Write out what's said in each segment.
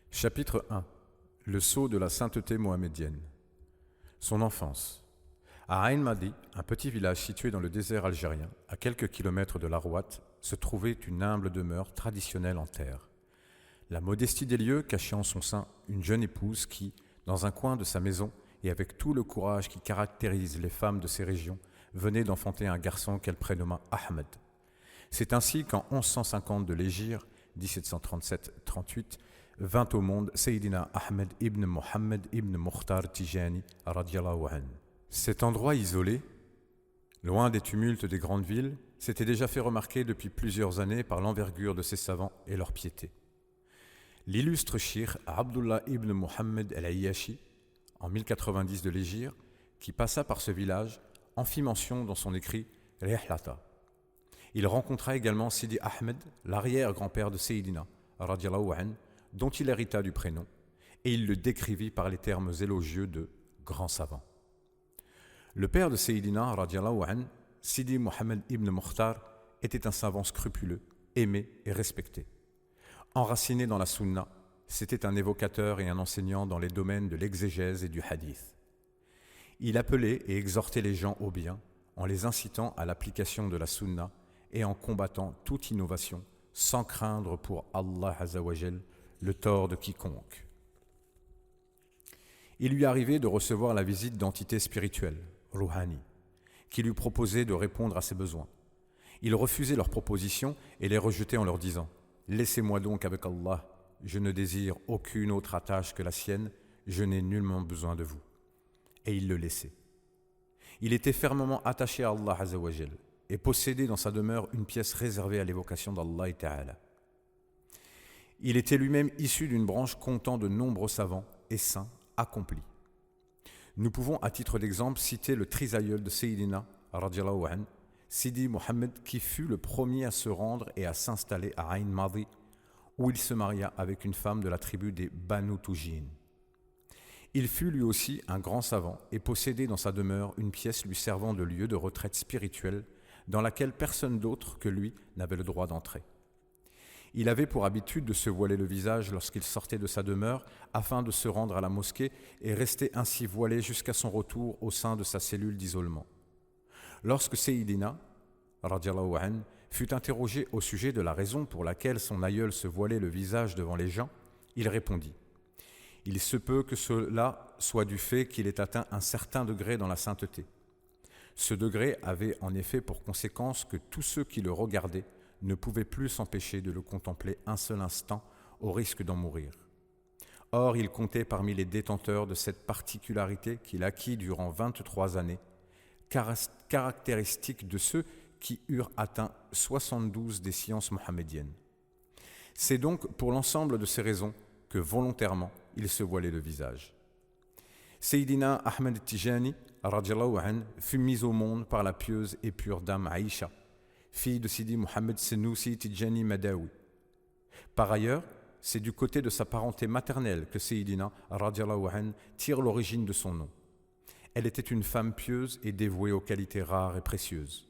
Chapitre 1. Le sceau de la sainteté mohamédienne. Son enfance. À Ain Madi, un petit village situé dans le désert algérien, à quelques kilomètres de l'Arouat, se trouvait une humble demeure traditionnelle en terre. La modestie des lieux cachait en son sein une jeune épouse qui, dans un coin de sa maison et avec tout le courage qui caractérise les femmes de ces régions, venait d'enfanter un garçon qu'elle prénomma Ahmed. C'est ainsi qu'en 1150 de l'Hégire, 1737-38, vint au monde Sayyidina Ahmed ibn Mohammed ibn Mukhtar Tijani radiallahu anhu. Cet endroit isolé, loin des tumultes des grandes villes, s'était déjà fait remarquer depuis plusieurs années par l'envergure de ses savants et leur piété. L'illustre shir Abdullah ibn Muhammad al-Ayyashi, en 1090 de l'Hégire, qui passa par ce village, en fit mention dans son écrit Rihlata. Il rencontra également Sidi Ahmed, l'arrière-grand-père de Sayyidina, radiallahu anhu, dont il hérita du prénom, et il le décrivit par les termes élogieux de grand savant. Le père de Sayyidina, radiallahu anhu, Sidi Mohammed ibn Mukhtar, était un savant scrupuleux, aimé et respecté. Enraciné dans la sunna, c'était un évocateur et un enseignant dans les domaines de l'exégèse et du hadith. Il appelait et exhortait les gens au bien en les incitant à l'application de la sunna et en combattant toute innovation sans craindre pour Allah Azzawajal le tort de quiconque. Il lui arrivait de recevoir la visite d'entités spirituelles, Rouhani, qui lui proposaient de répondre à ses besoins. Il refusait leurs propositions et les rejetait en leur disant « Laissez-moi donc avec Allah, je ne désire aucune autre attache que la sienne, je n'ai nullement besoin de vous. » Et il le laissait. Il était fermement attaché à Allah Azzawajal et possédait dans sa demeure une pièce réservée à l'évocation d'Allah Ta'ala. Il était lui-même issu d'une branche comptant de nombreux savants et saints accomplis. Nous pouvons à titre d'exemple citer le trisaïeul de Sayyidina, radiallahu anhu, Sidi Mohammed, qui fut le premier à se rendre et à s'installer à Ain Madi, où il se maria avec une femme de la tribu des Banu Toujin. Il fut lui aussi un grand savant et possédait dans sa demeure une pièce lui servant de lieu de retraite spirituelle dans laquelle personne d'autre que lui n'avait le droit d'entrer. Il avait pour habitude de se voiler le visage lorsqu'il sortait de sa demeure afin de se rendre à la mosquée et rester ainsi voilé jusqu'à son retour au sein de sa cellule d'isolement. Lorsque Sayyidina, radiallahu anhu, fut interrogé au sujet de la raison pour laquelle son aïeul se voilait le visage devant les gens, il répondit « Il se peut que cela soit du fait qu'il ait atteint un certain degré dans la sainteté. Ce degré avait en effet pour conséquence que tous ceux qui le regardaient ne pouvaient plus s'empêcher de le contempler un seul instant au risque d'en mourir. Or, il comptait parmi les détenteurs de cette particularité qu'il acquit durant 23 années, caractéristique de ceux qui eurent atteint 72 des sciences mohamédiennes. C'est donc pour l'ensemble de ces raisons que volontairement il se voilait le visage. Sayyidina Ahmed Tijani, radiallahu anhu, fut mis au monde par la pieuse et pure dame Aïcha, fille de Sidi Mohammed Senoussi Tijani Madawi. Par ailleurs, c'est du côté de sa parenté maternelle que Sayyidina radiallahu anhu tire l'origine de son nom. Elle était une femme pieuse et dévouée aux qualités rares et précieuses.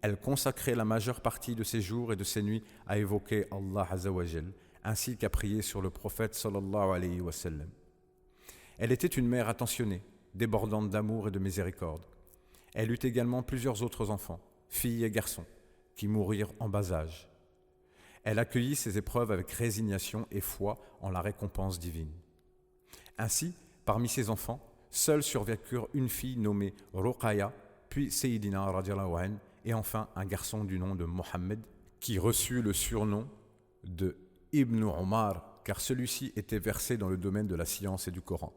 Elle consacrait la majeure partie de ses jours et de ses nuits à évoquer Allah Azzawajal, ainsi qu'à prier sur le prophète sallallahu alayhi wa sallam. Elle était une mère attentionnée, débordante d'amour et de miséricorde. Elle eut également plusieurs autres enfants, filles et garçons, qui mourirent en bas âge. Elle accueillit ces épreuves avec résignation et foi en la récompense divine. Ainsi, parmi ses enfants, seuls survécurent une fille nommée Ruqaya, puis Sayyidina radiallahu anhu, et enfin un garçon du nom de Mohammed, qui reçut le surnom de Ibn Omar, car celui-ci était versé dans le domaine de la science et du Coran.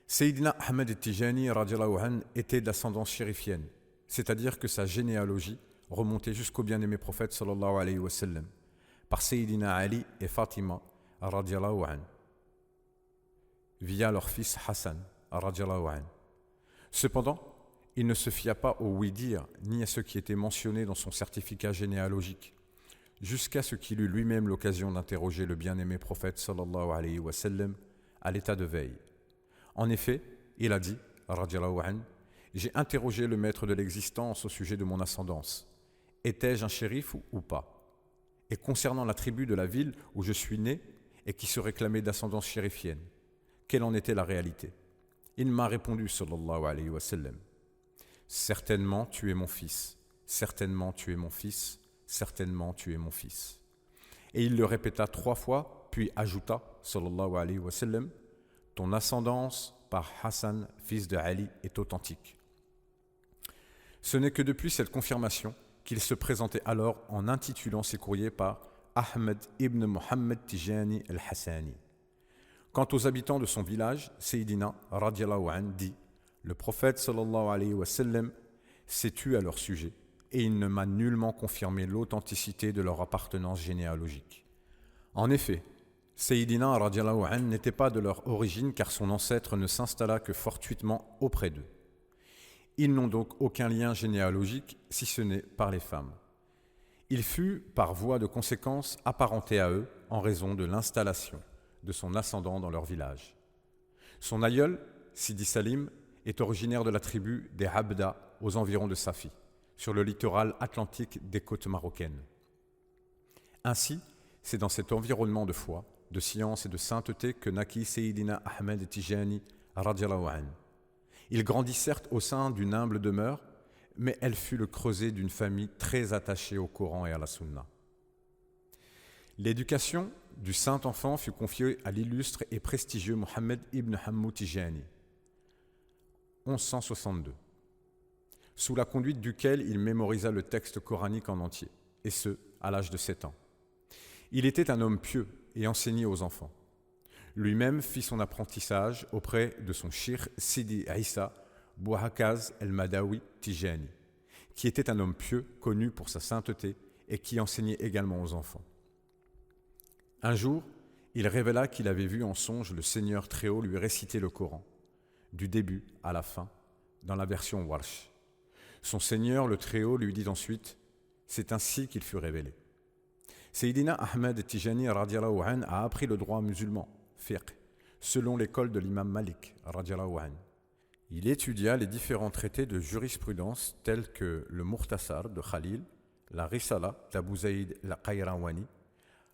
Sayyidina Ahmed Tijani radiallahu anhu était d'ascendance chérifienne, c'est-à-dire que sa généalogie remontait jusqu'au bien-aimé prophète sallallahu alayhi wa sallam, par Sayyidina Ali et Fatima radiallahu anhu, via leur fils Hassan radiallahu anhu. Cependant, il ne se fia pas au oui-dire ni à ce qui était mentionné dans son certificat généalogique, jusqu'à ce qu'il eut lui-même l'occasion d'interroger le bien-aimé prophète sallallahu alayhi wa sallam à l'état de veille. En effet, il a dit, radiallahu anhu, « J'ai interrogé le maître de l'existence au sujet de mon ascendance. Étais-je un shérif ou pas? Et concernant la tribu de la ville où je suis né, et qui se réclamait d'ascendance chérifienne. Quelle en était la réalité? Il m'a répondu, sallallahu alayhi wa sallam, certainement tu es mon fils, certainement tu es mon fils, certainement tu es mon fils. Et il le répéta 3 fois, puis ajouta, sallallahu alayhi wa sallam, ton ascendance par Hassan, fils de Ali, est authentique. Ce n'est que depuis cette confirmation qu'il se présentait alors en intitulant ses courriers par Ahmed ibn Muhammad Tijani al-Hassani. Quant aux habitants de son village, Sayyidina radiallahu anhu dit, le prophète sallallahu alayhi wa sallam s'est tu à leur sujet et il ne m'a nullement confirmé l'authenticité de leur appartenance généalogique. En effet, Sayyidina radiallahu anhu n'était pas de leur origine car son ancêtre ne s'installa que fortuitement auprès d'eux. Ils n'ont donc aucun lien généalogique si ce n'est par les femmes. Il fut, par voie de conséquence, apparenté à eux en raison de l'installation de son ascendant dans leur village. Son aïeul, Sidi Salim, est originaire de la tribu des Habda aux environs de Safi, sur le littoral atlantique des côtes marocaines. Ainsi, c'est dans cet environnement de foi, de science et de sainteté que naquit Sayyidina Ahmed Tijani radiallahu anhu. Il grandit certes au sein d'une humble demeure, mais elle fut le creuset d'une famille très attachée au Coran et à la Sunna. L'éducation du saint enfant fut confiée à l'illustre et prestigieux Mohammed ibn Hammou Tijani, 1162, sous la conduite duquel il mémorisa le texte coranique en entier, et ce, à l'âge de 7 ans. Il était un homme pieux et enseignait aux enfants. Lui-même fit son apprentissage auprès de son shir Sidi Issa Bouhakaz el-Madawi Tijani, qui était un homme pieux, connu pour sa sainteté et qui enseignait également aux enfants. Un jour, il révéla qu'il avait vu en songe le Seigneur Très-Haut lui réciter le Coran, du début à la fin, dans la version Warsh. Son Seigneur, le Très-Haut, lui dit ensuite, c'est ainsi qu'il fut révélé. Sayyidina Ahmed Tijani radiallahu anhu a appris le droit musulman, fiqh, selon l'école de l'imam Malik radiallahu anhu. Il étudia les différents traités de jurisprudence tels que le Mukhtasar de Khalil, la Risala d'Abu Zaïd al-Qayrawani,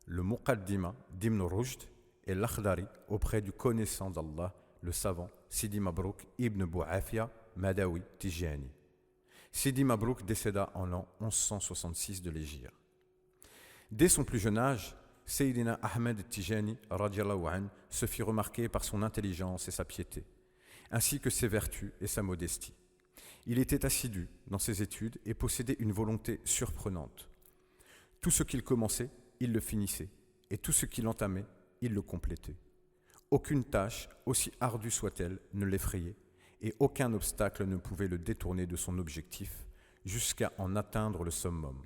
le Muqaddima d'Ibn Rushd et l'Akhdari auprès du connaissant d'Allah, le savant Sidi Mabrouk ibn Bouafia Madawi Tijani. Sidi Mabrouk décéda en l'an 1166 de l'Hégire. Dès son plus jeune âge, Sayyidina Ahmed Tijani radiallahu anhu se fit remarquer par son intelligence et sa piété, ainsi que ses vertus et sa modestie. Il était assidu dans ses études et possédait une volonté surprenante. Tout ce qu'il commençait, il le finissait, et tout ce qu'il entamait, il le complétait. Aucune tâche, aussi ardue soit-elle, ne l'effrayait, et aucun obstacle ne pouvait le détourner de son objectif, jusqu'à en atteindre le summum.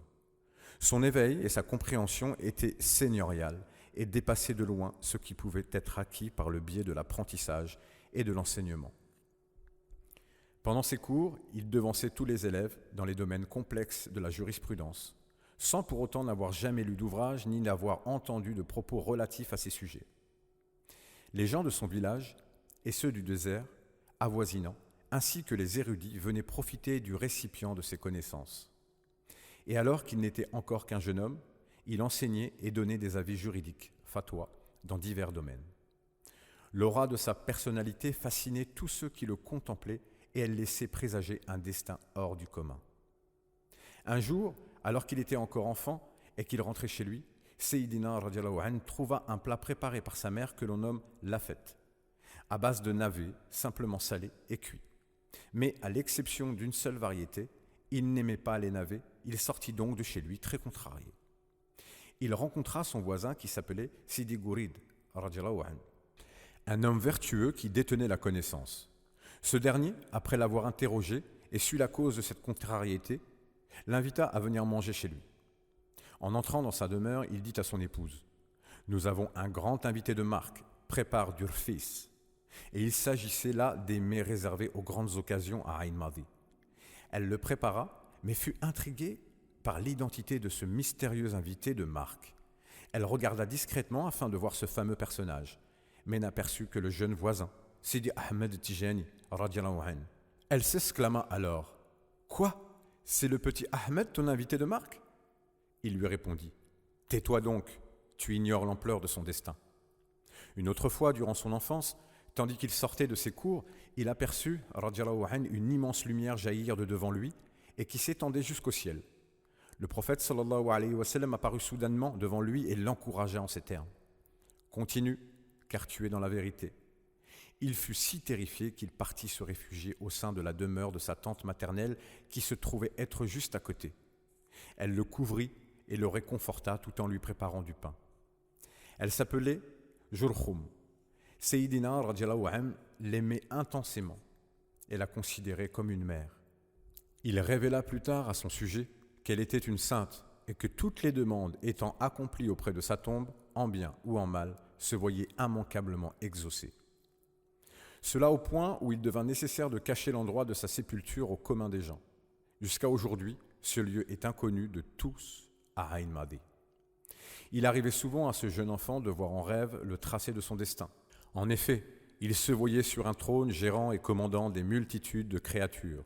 Son éveil et sa compréhension étaient seigneuriales et dépassaient de loin ce qui pouvait être acquis par le biais de l'apprentissage et de l'enseignement. Pendant ses cours, il devançait tous les élèves dans les domaines complexes de la jurisprudence, sans pour autant n'avoir jamais lu d'ouvrage ni n'avoir entendu de propos relatifs à ces sujets. Les gens de son village et ceux du désert avoisinant, ainsi que les érudits, venaient profiter du récipient de ses connaissances. Et alors qu'il n'était encore qu'un jeune homme, il enseignait et donnait des avis juridiques, fatwa, dans divers domaines. L'aura de sa personnalité fascinait tous ceux qui le contemplaient et elle laissait présager un destin hors du commun. Un jour, alors qu'il était encore enfant et qu'il rentrait chez lui, Sayyidina radiallahu anhu trouva un plat préparé par sa mère que l'on nomme lafet, à base de navets simplement salés et cuits. Mais à l'exception d'une seule variété, il n'aimait pas les navets, il sortit donc de chez lui très contrarié. Il rencontra son voisin qui s'appelait Sidi Gourid, radiallahu anhu, un homme vertueux qui détenait la connaissance. Ce dernier, après l'avoir interrogé et su la cause de cette contrariété, l'invita à venir manger chez lui. En entrant dans sa demeure, il dit à son épouse « Nous avons un grand invité de marque, prépare du rfis. » Et il s'agissait là des mets réservés aux grandes occasions à Aïn Madi. Elle le prépara, mais fut intriguée par l'identité de ce mystérieux invité de marque. Elle regarda discrètement afin de voir ce fameux personnage, mais n'aperçut que le jeune voisin, Sidi Ahmed Tijani, radiallahu anhu. Elle s'exclama alors « Quoi ? C'est le petit Ahmed, ton invité de marque ?» Il lui répondit « Tais-toi donc, tu ignores l'ampleur de son destin. Une autre fois, durant son enfance, tandis qu'il sortait de ses cours, il aperçut, radiyallahu anhu, une immense lumière jaillir de devant lui et qui s'étendait jusqu'au ciel. Le prophète sallallahu alayhi wa sallam apparut soudainement devant lui et l'encouragea en ces termes. « Continue, car tu es dans la vérité. » Il fut si terrifié qu'il partit se réfugier au sein de la demeure de sa tante maternelle qui se trouvait être juste à côté. Elle le couvrit et le réconforta tout en lui préparant du pain. Elle s'appelait Jurhum. Sayyidina radiyallahu anhu l'aimait intensément et la considérait comme une mère. Il révéla plus tard à son sujet qu'elle était une sainte et que toutes les demandes étant accomplies auprès de sa tombe, en bien ou en mal, se voyaient immanquablement exaucées. Cela au point où il devint nécessaire de cacher l'endroit de sa sépulture au commun des gens. Jusqu'à aujourd'hui, ce lieu est inconnu de tous à Ain Madi. Il arrivait souvent à ce jeune enfant de voir en rêve le tracé de son destin. En effet, il se voyait sur un trône gérant et commandant des multitudes de créatures.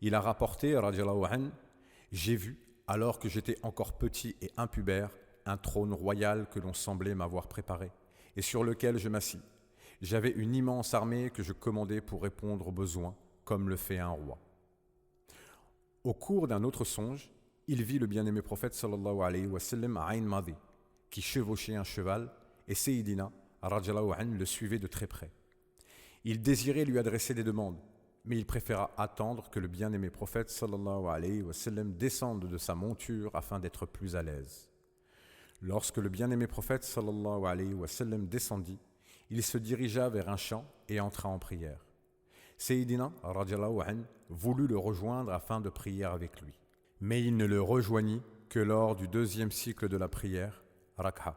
Il a rapporté, radiyallahu anhu, « J'ai vu, alors que j'étais encore petit et impubère, un trône royal que l'on semblait m'avoir préparé, et sur lequel je m'assis. J'avais une immense armée que je commandais pour répondre aux besoins, comme le fait un roi. » Au cours d'un autre songe, il vit le bien-aimé prophète sallallahu alayhi wa sallam à Ain Madi, qui chevauchait un cheval, et Sayyidina radiyallahu anhu le suivait de très près. Il désirait lui adresser des demandes, mais il préféra attendre que le bien-aimé prophète sallallahu alayhi wa sallam descende de sa monture afin d'être plus à l'aise. Lorsque le bien-aimé prophète sallallahu alayhi wa sallam descendit, il se dirigea vers un champ et entra en prière. Sayyidina radiyallahu anhu voulut le rejoindre afin de prier avec lui. Mais il ne le rejoignit que lors du deuxième cycle de la prière, Rak'a.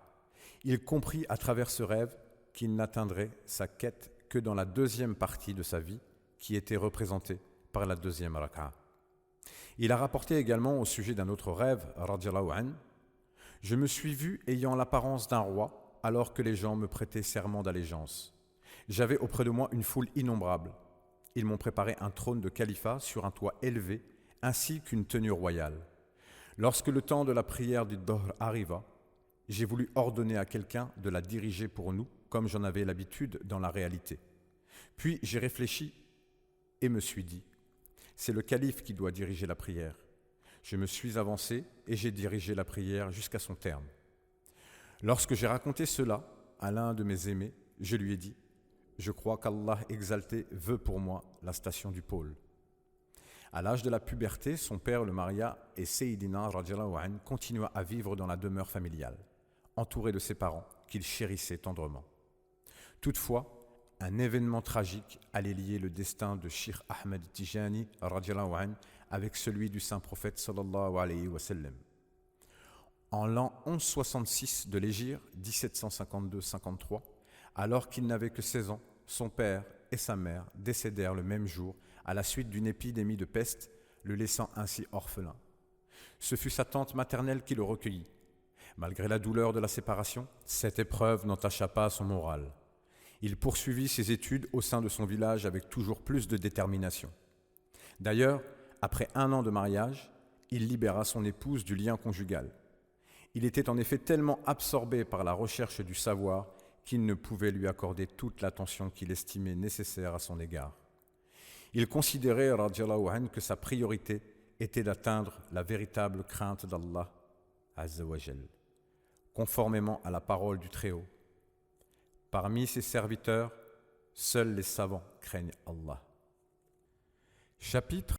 Il comprit à travers ce rêve qu'il n'atteindrait sa quête que dans la deuxième partie de sa vie, qui était représentée par la deuxième Rak'a. Il a rapporté également au sujet d'un autre rêve, radiyallahu anhu, « Je me suis vu ayant l'apparence d'un roi alors que les gens me prêtaient serment d'allégeance. J'avais auprès de moi une foule innombrable. Ils m'ont préparé un trône de califat sur un toit élevé, ainsi qu'une tenue royale. Lorsque le temps de la prière du Dahr arriva, j'ai voulu ordonner à quelqu'un de la diriger pour nous, comme j'en avais l'habitude dans la réalité. Puis j'ai réfléchi et me suis dit, c'est le calife qui doit diriger la prière. Je me suis avancé et j'ai dirigé la prière jusqu'à son terme. Lorsque j'ai raconté cela à l'un de mes aimés, je lui ai dit, je crois qu'Allah exalté veut pour moi la station du pôle. À l'âge de la puberté, son père le maria et Sayyidina radiyallahu anhu continua à vivre dans la demeure familiale, entouré de ses parents qu'il chérissait tendrement. Toutefois, un événement tragique allait lier le destin de Cheikh Ahmed Tijani radiyallahu anhu avec celui du saint prophète sallallahu alayhi wa sallam. En l'an 1166 de l'Hégire, 1752-53, alors qu'il n'avait que 16 ans, son père et sa mère décédèrent le même jour à la suite d'une épidémie de peste, le laissant ainsi orphelin. Ce fut sa tante maternelle qui le recueillit. Malgré la douleur de la séparation, cette épreuve n'entacha pas son moral. Il poursuivit ses études au sein de son village avec toujours plus de détermination. D'ailleurs, après 1 an de mariage, il libéra son épouse du lien conjugal. Il était en effet tellement absorbé par la recherche du savoir qu'il ne pouvait lui accorder toute l'attention qu'il estimait nécessaire à son égard. Il considérait, radiyallahu anhu, que sa priorité était d'atteindre la véritable crainte d'Allah, azza wa jal, conformément à la parole du Très-Haut. Parmi ses serviteurs, seuls les savants craignent Allah. Chapitre